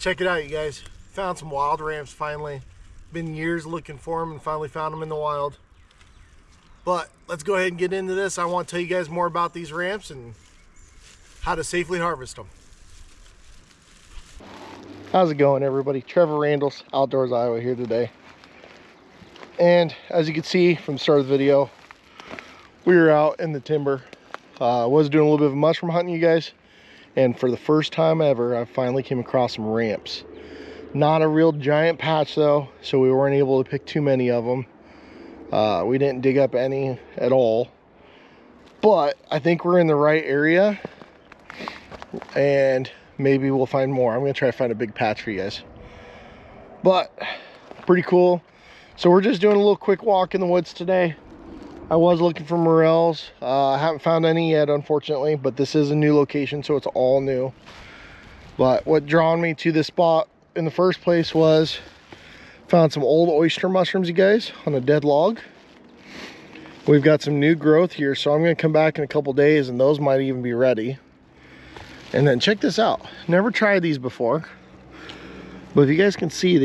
Check it out, you guys. Found some wild ramps finally. Been years looking for them and finally found them in the wild. But let's go ahead and get into this. I want to tell you guys more about these ramps and how to safely harvest them. How's it going, everybody? Trevor, Randles, Outdoors Iowa here today. And as you can see from the start of the video, we were out in the timber. Was doing a little bit of mushroom hunting, you guys. And for the first time ever, I finally came across some ramps. Not a real giant patch though, so we weren't able to pick too many of them. We didn't dig up any at all. But I think we're in the right area. And maybe we'll find more. I'm gonna try to find a big patch for you guys. But pretty cool. So we're just doing a little quick walk in the woods today. I was looking for morels. I haven't found any yet, unfortunately, but this is a new location, so it's all new. But what drawn me to this spot in the first place was found some old oyster mushrooms, you guys, on a dead log. We've got some new growth here, so I'm gonna come back in a couple days and those might even be ready. And then check this out. Never tried these before, but if you guys can see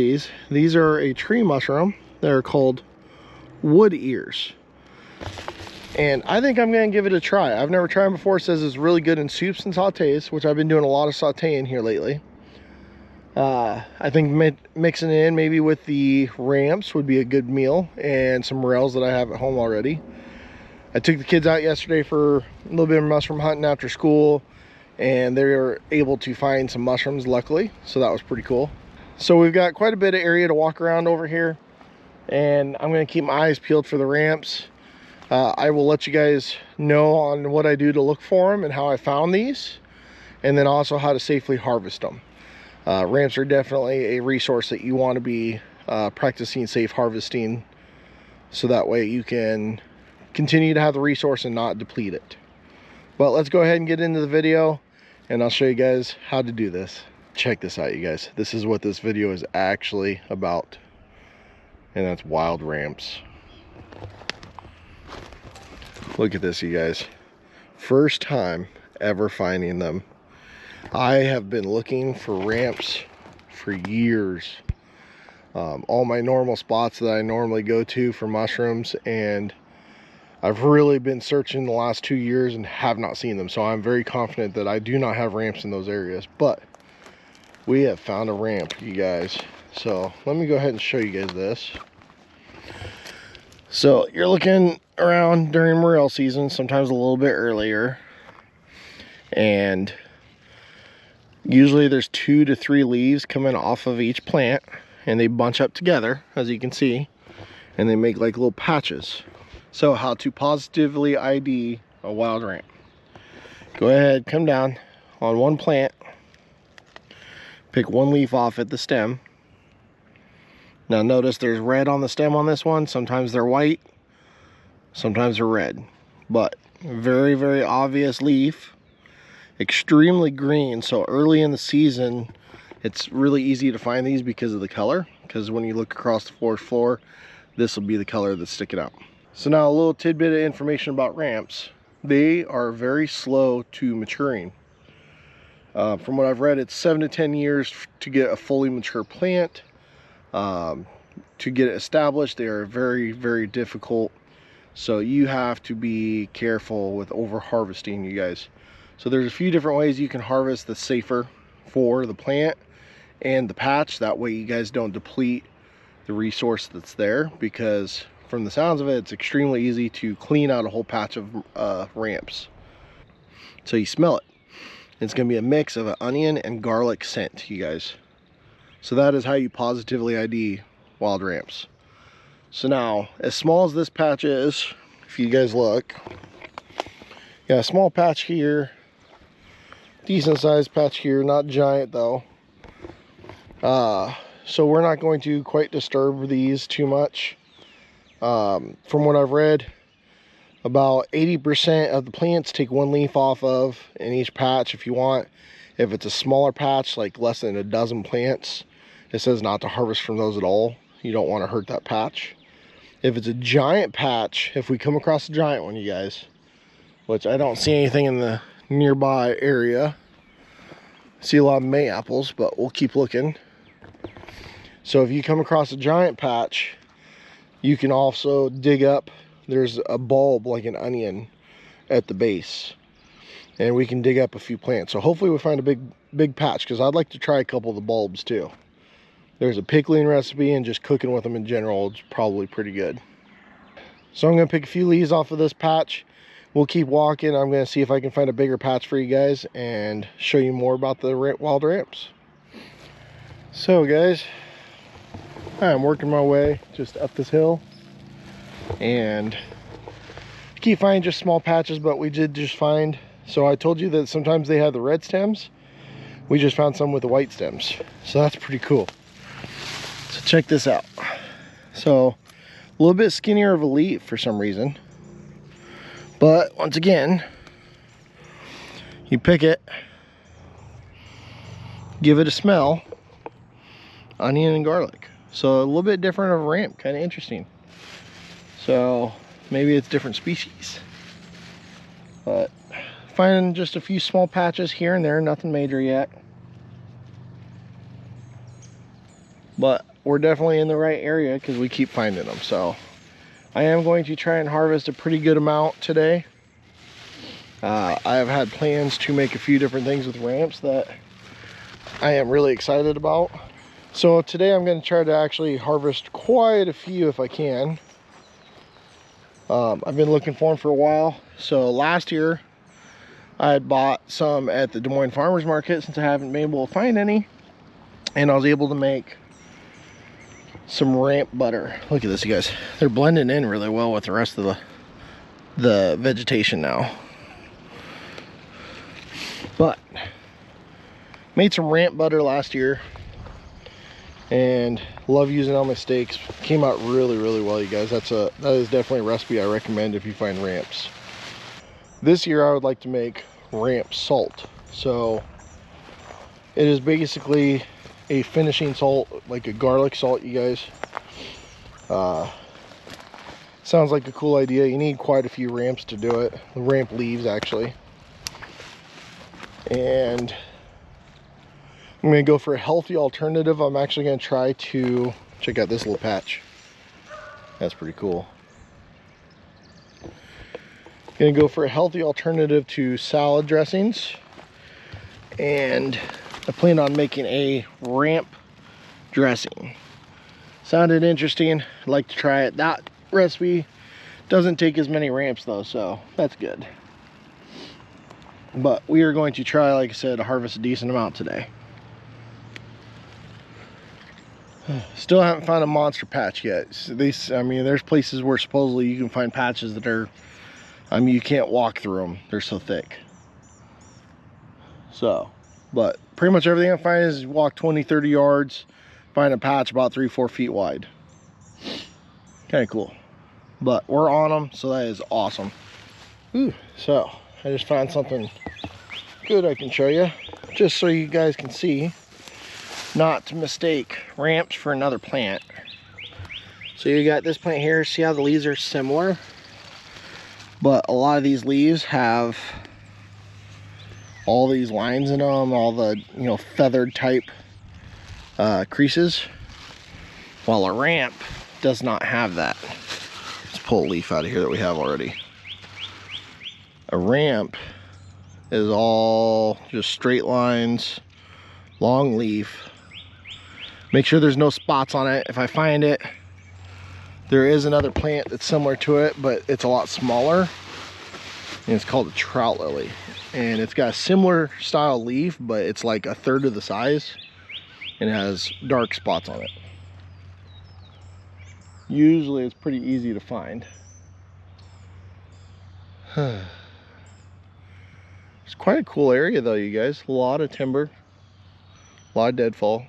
these are a tree mushroom. They're called wood ears. And I think I'm gonna give it a try. I've never tried them before. It says it's really good in soups and sautés, which I've been doing a lot of sautéing here lately. I think mixing it in maybe with the ramps would be a good meal, and some morels that I have at home already. I took the kids out yesterday for a little bit of mushroom hunting after school, and they were able to find some mushrooms, luckily, so that was pretty cool. So we've got quite a bit of area to walk around over here, and I'm gonna keep my eyes peeled for the ramps. I will let you guys know on what I do to look for them and how I found these, and then also how to safely harvest them. Ramps are definitely a resource that you want to be practicing safe harvesting, so that way you can continue to have the resource and not deplete it. But let's go ahead and get into the video, and I'll show you guys how to do this. Check this out, you guys. This is what this video is actually about, and that's wild ramps. Look at this, you guys. First time ever finding them. I have been looking for ramps for years. All my normal spots that I normally go to for mushrooms, and I've really been searching the last 2 years and have not seen them. So I'm very confident that I do not have ramps in those areas, but we have found a ramp, you guys. So let me go ahead and show you guys this. So you're looking around during morel season, sometimes a little bit earlier, and usually there's 2 to 3 leaves coming off of each plant, and they bunch up together, as you can see, and they make like little patches. So how to positively ID a wild ramp. Go ahead, come down on one plant, pick one leaf off at the stem. Now notice there's red on the stem on this one. Sometimes they're white, sometimes they're red, but very, very obvious leaf. Extremely green, so early in the season it's really easy to find these because of the color, because when you look across the forest floor, this will be the color that's sticking out. So now a little tidbit of information about ramps. They are very slow to maturing. From what I've read, it's 7 to 10 years to get a fully mature plant. To get it established, they are very, very difficult, so you have to be careful with over harvesting, you guys. So there's a few different ways you can harvest that's safer for the plant and the patch. That way you guys don't deplete the resource that's there, because from the sounds of it, it's extremely easy to clean out a whole patch of ramps. So you smell it. It's going to be a mix of an onion and garlic scent, you guys. So that is how you positively ID wild ramps. So now, as small as this patch is, if you guys look, got a small patch here, decent sized patch here, not giant though. So we're not going to quite disturb these too much. From what I've read, about 80% of the plants take one leaf off of in each patch if you want. If it's a smaller patch, like less than a dozen plants, it says not to harvest from those at all. You don't want to hurt that patch. If it's a giant patch, if we come across a giant one, you guys, which I don't see anything in the nearby area, See a lot of May apples, but we'll keep looking. So if you come across a giant patch, you can also dig up, there's a bulb like an onion at the base, and we can dig up a few plants. So hopefully we find a big patch, because I'd like to try a couple of the bulbs too. There's a pickling recipe, and just cooking with them in general is probably pretty good. So I'm going to pick a few leaves off of this patch. We'll keep walking. I'm going to see if I can find a bigger patch for you guys and show you more about the wild ramps. So guys, I'm working my way just up this hill, and keep finding just small patches, but we did just find, so I told you that sometimes they have the red stems. We just found some with the white stems, so that's pretty cool. So check this out. So a little bit skinnier of a leaf for some reason, but once again, you pick it, give it a smell, onion and garlic. So a little bit different of a ramp, kind of interesting. So maybe it's different species, but finding just a few small patches here and there, nothing major yet. But we're definitely in the right area because we keep finding them. So I am going to try and harvest a pretty good amount today. I have had plans to make a few different things with ramps that I am really excited about. So today I'm going to try to actually harvest quite a few if I can. I've been looking for them for a while. So last year I had bought some at the Des Moines Farmers Market, since I haven't been able to find any, and I was able to make some ramp butter. Look at this, you guys. They're blending in really well with the rest of the vegetation now. But made some ramp butter last year, and love using all my steaks. Came out really well, you guys. That is definitely a recipe I recommend if you find ramps. This year I would like to make ramp salt. So it is basically a finishing salt, like a garlic salt, you guys. Sounds like a cool idea. You need quite a few ramps to do it. The ramp leaves, actually. And I'm going to go for a healthy alternative. I'm actually going to try to check out this little patch. That's pretty cool. Going to go for a healthy alternative to salad dressings, and I plan on making a ramp dressing. Sounded interesting. I'd like to try it. That recipe doesn't take as many ramps though, so that's good. But we are going to try, like I said, to harvest a decent amount today. Still haven't found a monster patch yet. I mean, there's places where supposedly you can find patches that are, I mean, you can't walk through them. They're so thick. So, but pretty much everything I find is walk 20-30 yards, find a patch about 3-4 feet wide. Kind of cool. But we're on them, so that is awesome. Ooh, so I just found something good I can show you, just so you guys can see, not to mistake ramps for another plant. So you got this plant here. See how the leaves are similar, but a lot of these leaves have all these lines in them, all the, you know, feathered type creases, while a ramp does not have that. Let's pull a leaf out of here that we have already. A ramp is all just straight lines, long leaf. Make sure there's no spots on it. If I find it, there is another plant that's similar to it, but it's a lot smaller, and it's called a trout lily, and it's got a similar style leaf, but it's like a third of the size, and it has dark spots on it. Usually it's pretty easy to find. It's quite a cool area though, you guys. A lot of timber, a lot of deadfall,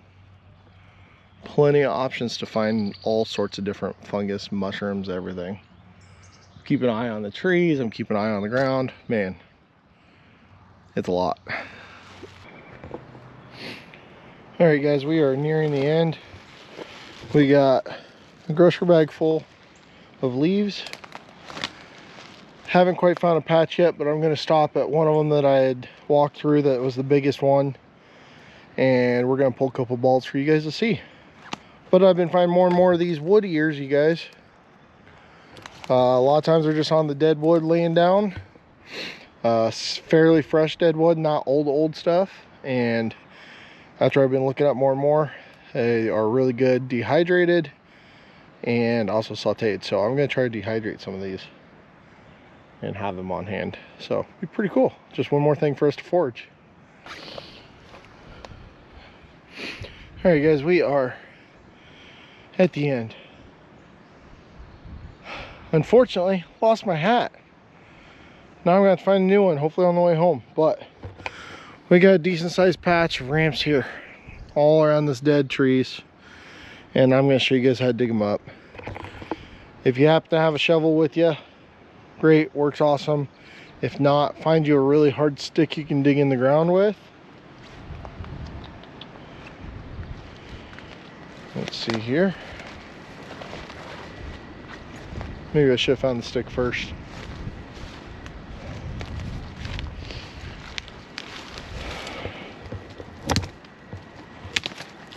plenty of options to find all sorts of different fungus, mushrooms, everything. Keep an eye on the trees, I'm keeping an eye on the ground. Man, it's a lot. All right guys, we are nearing the end. We got a grocery bag full of leaves. Haven't quite found a patch yet, but I'm going to stop at one of them that I had walked through that was the biggest one. and we're gonna pull a couple balls for you guys to see. But I've been finding more and more of these wood ears, you guys. A lot of times they're just on the dead wood laying down. Fairly fresh dead wood, not old stuff. And after I've been looking up more and more, they are really good dehydrated and also sauteed. So I'm gonna try to dehydrate some of these and have them on hand. So it'd be pretty cool. Just one more thing for us to forage. All right, guys, we are at the end. Unfortunately, lost my hat. Now I'm gonna have to find a new one, hopefully on the way home. But we got a decent sized patch of ramps here, all around this dead trees. And I'm gonna show you guys how to dig them up. If you happen to have a shovel with you, great, works awesome. If not, find you a really hard stick you can dig in the ground with. Let's see here. Maybe I should have found the stick first.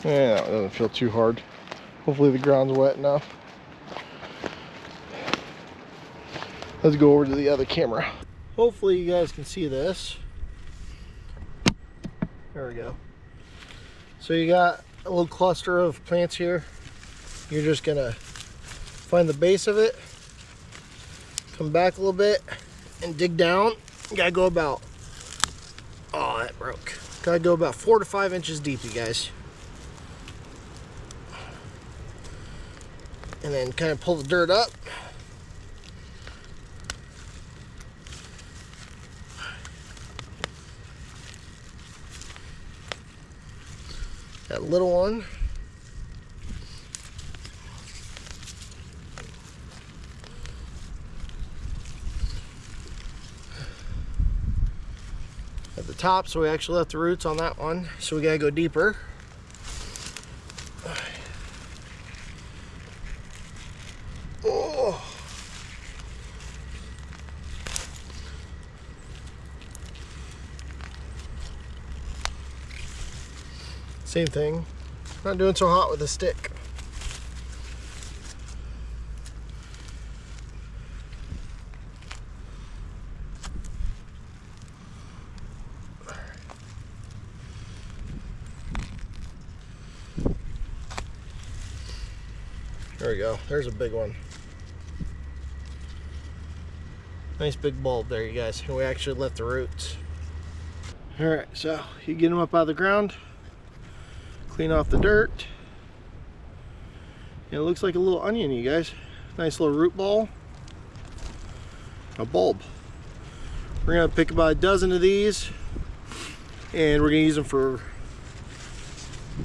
Yeah, that doesn't feel too hard. Hopefully the ground's wet enough. Let's go over to the other camera. Hopefully you guys can see this. There we go. So you got a little cluster of plants here. You're just gonna find the base of it, come back a little bit, and dig down. You gotta go about, oh, that broke. Gotta go about 4 to 5 inches deep, you guys. And then kind of pull the dirt up. That little one. At the top, so we actually left the roots on that one. So we gotta go deeper. Oh. Same thing. Not doing so hot with a stick. There we go. There's a big one. Nice big bulb there, you guys. And we actually left the roots. All right, so you get them up out of the ground, clean off the dirt. And it looks like a little onion, you guys. Nice little root ball. A bulb. We're gonna pick about a dozen of these, and we're gonna use them for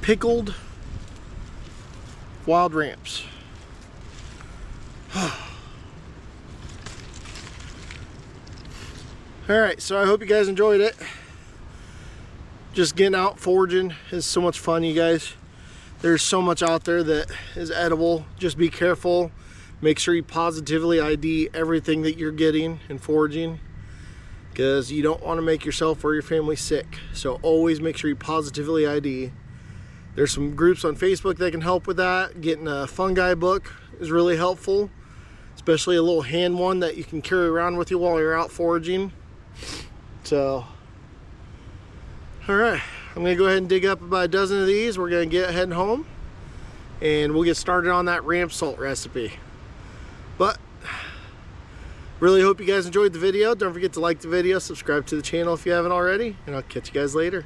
pickled wild ramps. Alright, so I hope you guys enjoyed it. Just getting out foraging is so much fun, you guys. There's so much out there that is edible. Just be careful. Make sure you positively ID everything that you're getting in foraging, because you don't want to make yourself or your family sick. So always make sure you positively ID. There's some groups on Facebook that can help with that. Getting a fungi book is really helpful, especially a little hand one that you can carry around with you while you're out foraging. So, all right, I'm gonna go ahead and dig up about a dozen of these. We're gonna get heading home, and we'll get started on that ramp salt recipe. But really hope you guys enjoyed the video. Don't forget to like the video, subscribe to the channel if you haven't already, and I'll catch you guys later.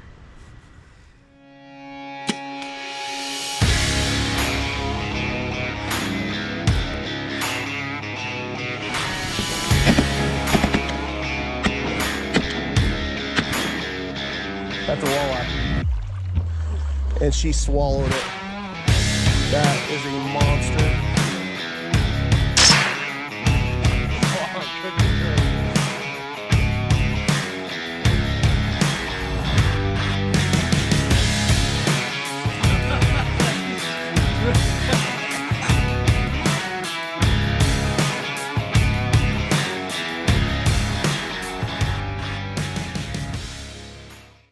That's a walleye. And she swallowed it. That is a monster.